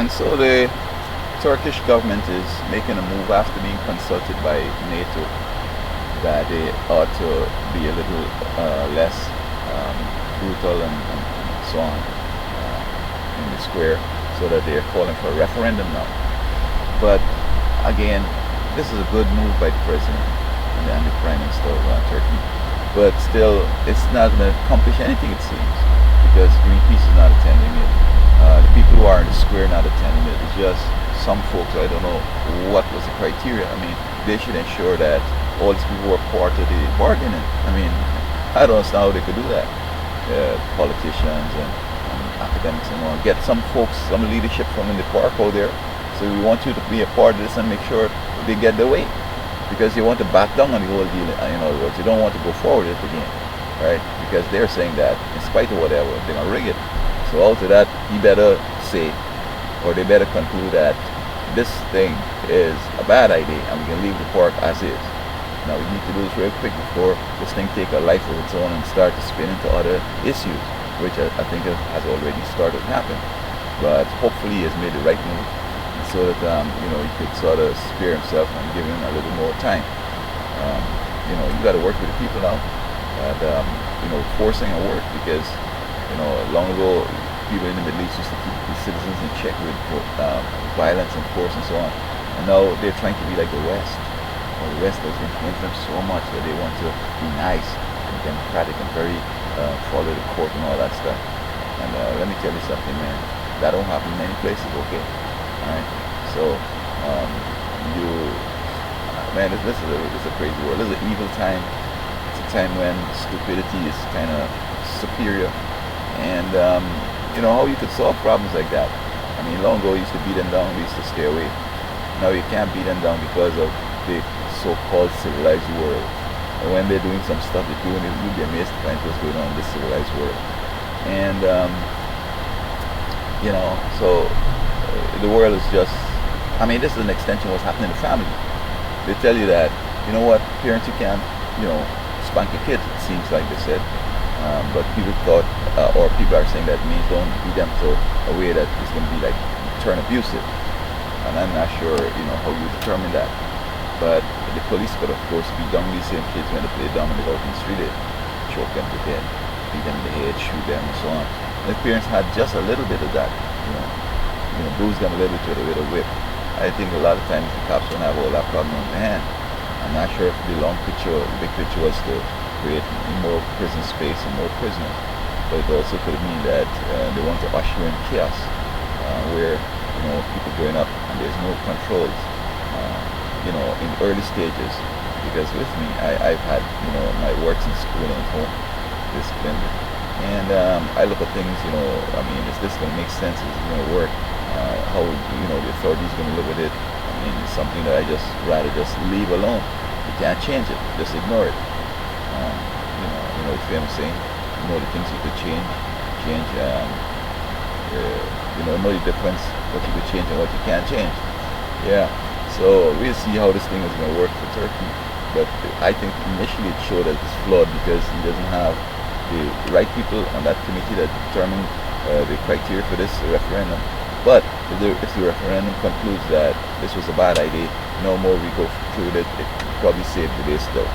And so the Turkish government is making a move after being consulted by NATO that they ought to be a little less brutal and so on in the square, so that they are calling for a referendum now. But again, this is a good move by the president and the prime minister of Turkey. But still, it's not going to accomplish anything, it seems, because Greenpeace is not attending it. The people who are in the square not attending it. It's just some folks. I don't know what was the criteria. I mean, they should ensure that all these people were part of the bargaining. I mean, I don't understand how they could do that. Politicians and academics and all. Get some folks, some leadership from in the park out there. So we want you to be a part of this and make sure they get their way, because you want to back down on the whole deal. In other words, you don't want to go forward with it again, right? Because they're saying that in spite of whatever, they're gonna rig it. So out of that, he better say, or they better conclude that this thing is a bad idea and we can leave the park as is. Now we need to do this real quick before this thing take a life of its own and start to spin into other issues, which I think has already started to happen. But hopefully he has made the right move, so that he could sort of spare himself and give him a little more time. You got to work with the people now, and forcing a work, because long ago people in the Middle East used to keep the citizens in check with violence and force and so on, and now they're trying to be like the West. The West has influenced them so much that they want to be nice and democratic and very follow the court and all that stuff. And let me tell you something, man, that don't happen in many places, okay? Alright? So, this is a crazy world. This is an evil time. It's a time when stupidity is kind of superior. And, how you could solve problems like that. I mean, long ago you used to beat them down, we used to stay away. Now you can't beat them down because of the so-called civilized world. And when they're doing some stuff they're doing, you'd be amazed to find what's going on in this civilized world. And, so the world is just, this is an extension of what's happening in the family. They tell you that, you know what, parents, you can't, spank your kids, it seems like they said. But people thought, or people are saying that means don't beat them to a way that it's going to be like turn abusive. And I'm not sure, how you determine that. But the police could, of course, beat down these same kids when they play dumb and they go out in the street, they choke them to death, beat them in the head, shoot them, and so on. And the parents had just a little bit of that, bruise them a little bit with a whip. I think a lot of times the cops don't have all that problem on their hand. I'm not sure if the big picture was to create more prison space and more prisoners, but it also could mean that they want to usher in chaos, where people growing up and there's no controls, in early stages. Because with me, I've had my works in school and at home, discipline, and I look at things, is this going to make sense? Is it going to work? How the authorities going to look at it? It's something that I just rather just leave alone. You can't change it, just ignore it. The famous saying, the things you could change, know the difference, what you could change and what you can't change. Yeah, so we'll see how this thing is going to work for Turkey. But I think initially it showed that it's flawed because he doesn't have the right people on that committee that determine the criteria for this referendum. But if the referendum concludes that this was a bad idea, no more we go through it, it probably saved the day still.